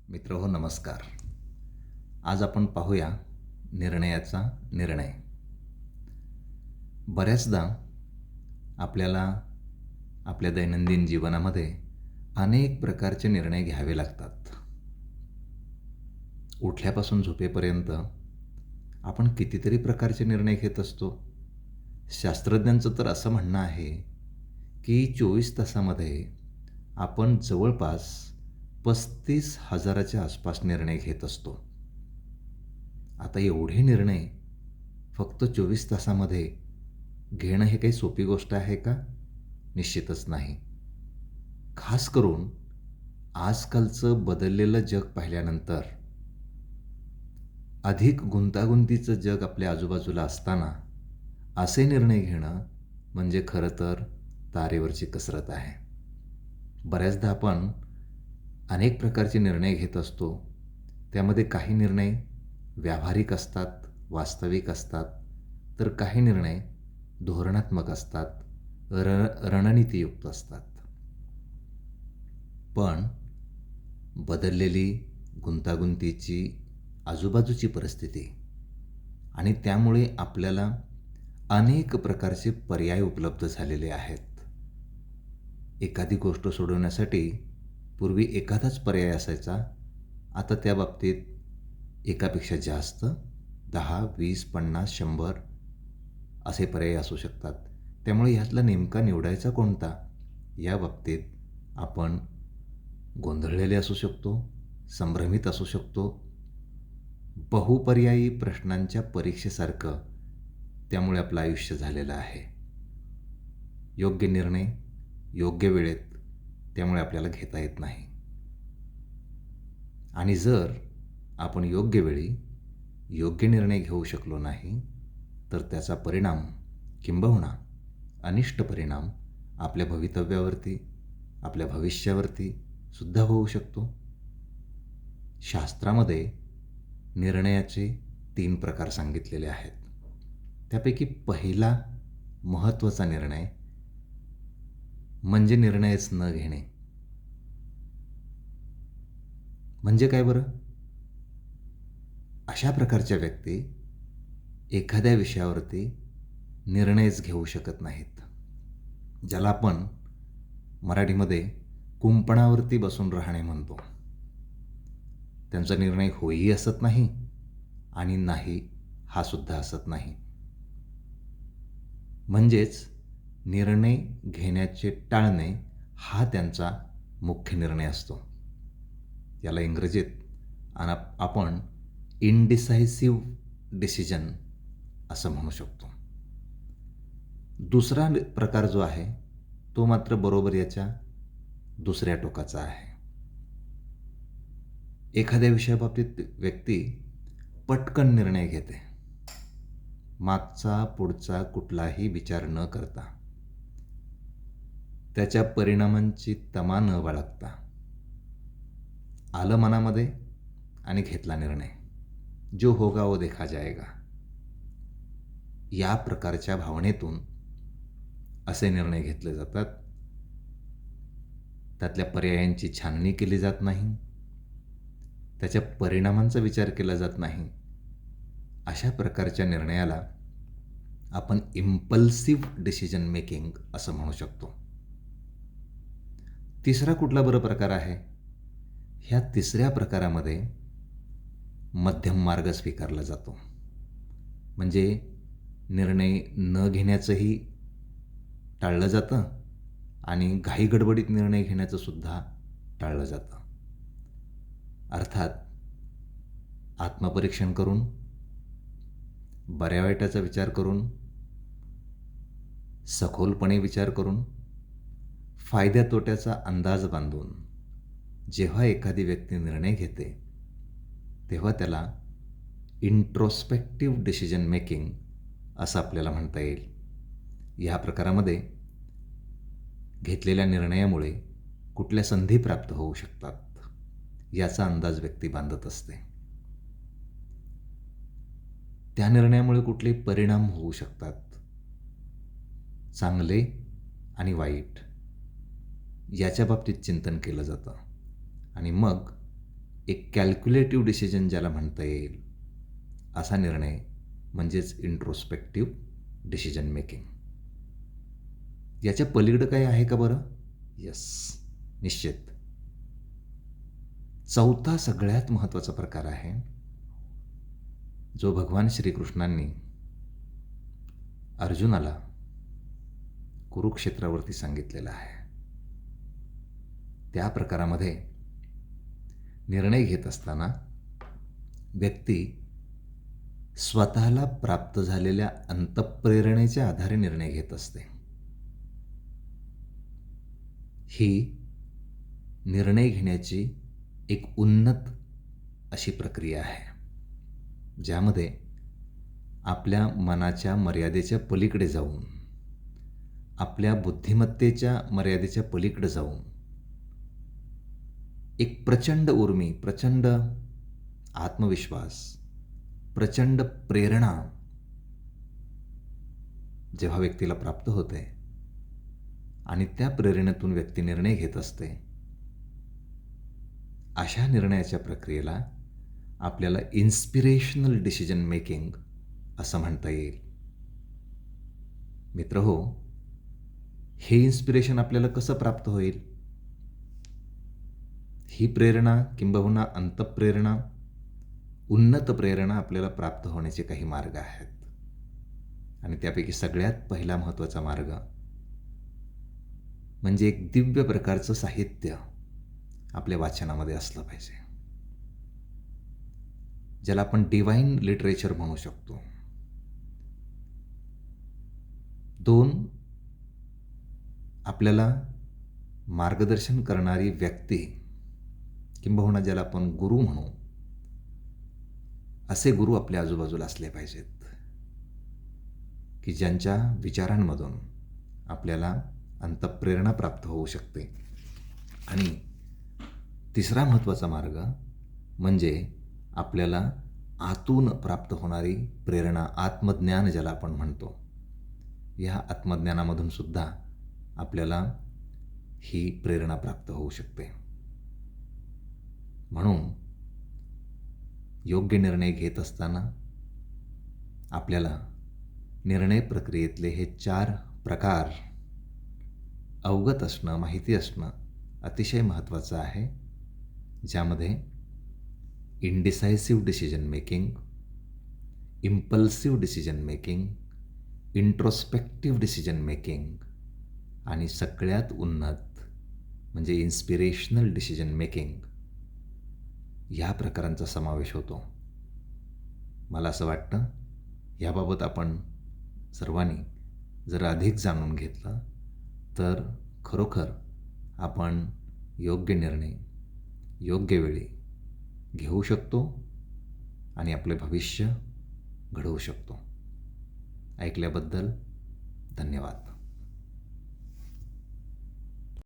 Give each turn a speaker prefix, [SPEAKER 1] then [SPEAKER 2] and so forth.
[SPEAKER 1] मित्रहो नमस्कार. आज आपण पाहूया निर्णयाचा निर्णय. बऱ्याचदा आपल्याला आपल्या दैनंदिन जीवनामध्ये अनेक प्रकारचे निर्णय घ्यावे लागतात. उठल्यापासून झोपेपर्यंत आपण कितीतरी प्रकारचे निर्णय घेत असतो. शास्त्रज्ञांचं तर असं म्हणणं आहे की 24 तासामध्ये आपण जवळपास 35,000च्या आसपास निर्णय घेत असतो. आता एवढे निर्णय फक्त 24 तासामध्ये घेणं हे काही सोपी गोष्ट आहे का? निश्चितच नाही. खास करून आजकालचं बदललेलं जग पाहिल्यानंतर अधिक गुंतागुंतीचं जग आपल्या आजूबाजूला असताना असे निर्णय घेणं म्हणजे खरं तर तारेवरची कसरत आहे. बऱ्याचदा आपण अनेक प्रकारचे निर्णय घेत असतो. त्यामध्ये काही निर्णय व्यावहारिक असतात, वास्तविक असतात, तर काही निर्णय धोरणात्मक असतात, रणनीतियुक्त असतात. पण बदललेली गुंतागुंतीची आजूबाजूची परिस्थिती आणि त्यामुळे आपल्याला अनेक प्रकारचे पर्याय उपलब्ध झालेले आहेत. एखादी गोष्ट सोडवण्यासाठी पूर्वी एखादाच पर्याय असायचा. आता त्या बाबतीत एकापेक्षा जास्त 10, 20, 50, 100 असे पर्याय असू शकतात. त्यामुळे ह्यातला नेमका निवडायचा कोणता या बाबतीत आपण गोंधळलेले असू शकतो, संभ्रमित असू शकतो. बहुपर्यायी प्रश्नांच्या परीक्षेसारखं त्यामुळे आपलं आयुष्य झालेलं आहे. योग्य निर्णय योग्य वेळेत त्यामुळे आपल्याला घेता येत नाही. आणि जर आपण योग्य वेळी योग्य निर्णय घेऊ शकलो नाही तर त्याचा परिणाम किंबहुना अनिष्ट परिणाम आपल्या भवितव्यावरती, आपल्या भविष्यावरती सुद्धा होऊ शकतो. शास्त्रामध्ये निर्णयाचे 3 प्रकार सांगितलेले आहेत. त्यापैकी पहिला महत्त्वाचा निर्णय म्हणजे निर्णयच न घेणे. म्हणजे काय बरं? अशा प्रकारच्या व्यक्ती एखाद्या विषयावरती निर्णयच घेऊ शकत नाहीत. ज्याला आपण मराठीमध्ये कुंपणावरती बसून राहणे म्हणतो. त्यांचा निर्णय होईही असत नाही आणि नाही हा सुद्धा असत नाही. म्हणजेच निर्णय घेण्याचे टाळणे हा त्यांचा मुख्य निर्णय असतो. याला इंग्रजीत आपण इनडिसायसिव्ह डिसिजन असं म्हणू शकतो. दुसरा प्रकार जो आहे तो मात्र बरोबर याच्या दुसऱ्या टोकाचा आहे. एखाद्या विषयाबाबतीत व्यक्ती पटकन निर्णय घेते, मागचा पुढचा कुठलाही विचार न करता, त्याच्या परिणामांची तमा न बाळगता आलं मनामध्ये आणि घेतला निर्णय. जो होगा वो देखा जाएगा या प्रकारच्या भावनेतून असे निर्णय घेतले जातात. त्यातल्या पर्यायांची छाननी केली जात नाही, त्याच्या परिणामांचा विचार केला जात नाही. अशा प्रकारच्या निर्णयाला आपण इम्पल्सिव्ह डिसिजन मेकिंग असं म्हणू शकतो. तिसरा कुठला बरं प्रकार आहे? ह्या तिसऱ्या प्रकारामध्ये मध्यम मार्ग स्वीकारला जातो. म्हणजे निर्णय न घेण्याचंही टाळलं जातं आणि घाई गडबडीत निर्णय घेण्याचं सुद्धा टाळलं जातं. अर्थात आत्मपरीक्षण करून, बऱ्या वाईटाचा विचार करून, सखोलपणे विचार करून, फायद्या तोट्याचा अंदाज बांधून जेव्हा एखादी व्यक्ती निर्णय घेते तेव्हा त्याला इंट्रोस्पेक्टिव्ह डिसिजन मेकिंग असं आपल्याला म्हणता येईल. ह्या प्रकारामध्ये घेतलेल्या निर्णयामुळे कुठल्या संधी प्राप्त होऊ शकतात याचा अंदाज व्यक्ती बांधत असते. त्या निर्णयामुळे कुठले परिणाम होऊ शकतात, चांगले आणि वाईट, याच्या बाबतीत चिंतन केलं जातं आणि मग एक कॅल्क्युलेटिव्ह डिसिजन ज्याला म्हणता येईल असा निर्णय म्हणजेच इंट्रोस्पेक्टिव्ह डिसिजन मेकिंग. याच्या पलीकडं काही आहे का बरं? यस, निश्चित. चौथा सगळ्यात महत्त्वाचा प्रकार आहे जो भगवान श्रीकृष्णांनी अर्जुनाला कुरुक्षेत्रावरती सांगितलेला आहे. त्या प्रकारामध्ये निर्णय घेत असताना व्यक्ती स्वतःला प्राप्त झालेल्या अंतःप्रेरणेच्या आधारे निर्णय घेत असते. ही निर्णय घेण्याची एक उन्नत अशी प्रक्रिया आहे, ज्यामध्ये आपल्या मनाच्या मर्यादेच्या पलीकडे जाऊन, आपल्या बुद्धिमत्तेच्या मर्यादेच्या पलीकडे जाऊन एक प्रचंड उर्मी, प्रचंड आत्मविश्वास, प्रचंड प्रेरणा जेव्हा व्यक्तीला प्राप्त होते आणि त्या प्रेरणेतून व्यक्ती निर्णय घेत असते, अशा निर्णयाच्या प्रक्रियेला आपल्याला इन्स्पिरेशनल डिसिजन मेकिंग असं म्हणता येईल. मित्रहो, हे इन्स्पिरेशन आपल्याला कसं प्राप्त होईल? ही प्रेरणा किंबहुना अंतःप्रेरणा, उन्नत प्रेरणा आपल्याला प्राप्त होण्याचे काही मार्ग आहेत. आणि त्यापैकी सगळ्यात पहिला महत्त्वाचा मार्ग म्हणजे एक दिव्य प्रकारचं साहित्य आपल्या वाचनामध्ये असलं पाहिजे, ज्याला आपण डिवाइन लिटरेचर म्हणू शकतो. 2 आपल्याला मार्गदर्शन करणारी व्यक्ती किंबहुना ज्याला आपण गुरु म्हणू, असे गुरु आपल्या आजूबाजूला असले पाहिजेत की ज्यांच्या विचारांमधून आपल्याला अंतःप्रेरणा प्राप्त होऊ शकते. आणि तिसरा महत्त्वाचा मार्ग म्हणजे आपल्याला आतून प्राप्त होणारी प्रेरणा, आत्मज्ञान ज्याला आपण म्हणतो. या आत्मज्ञानामधून सुद्धा आपल्याला ही प्रेरणा प्राप्त होऊ शकते. म्हणून योग्य निर्णय घेत असताना आपल्याला निर्णय प्रक्रियेतले हे 4 प्रकार अवगत असणं, माहिती असणं अतिशय महत्त्वाचं आहे, ज्यामध्ये indecisive decision making, impulsive decision making, introspective decision making आणि सगळ्यात उन्नत म्हणजे इन्स्पिरेशनल डिसिजन मेकिंग ह्या प्रकारांचा समावेश होतो. मला असं वाटतं याबाबत आपण सर्वांनी जर अधिक जाणून घेतलं तर खरोखर आपण योग्य निर्णय योग्य वेळी घेऊ शकतो आणि आपले भविष्य घडवू शकतो. ऐकल्याबद्दल धन्यवाद.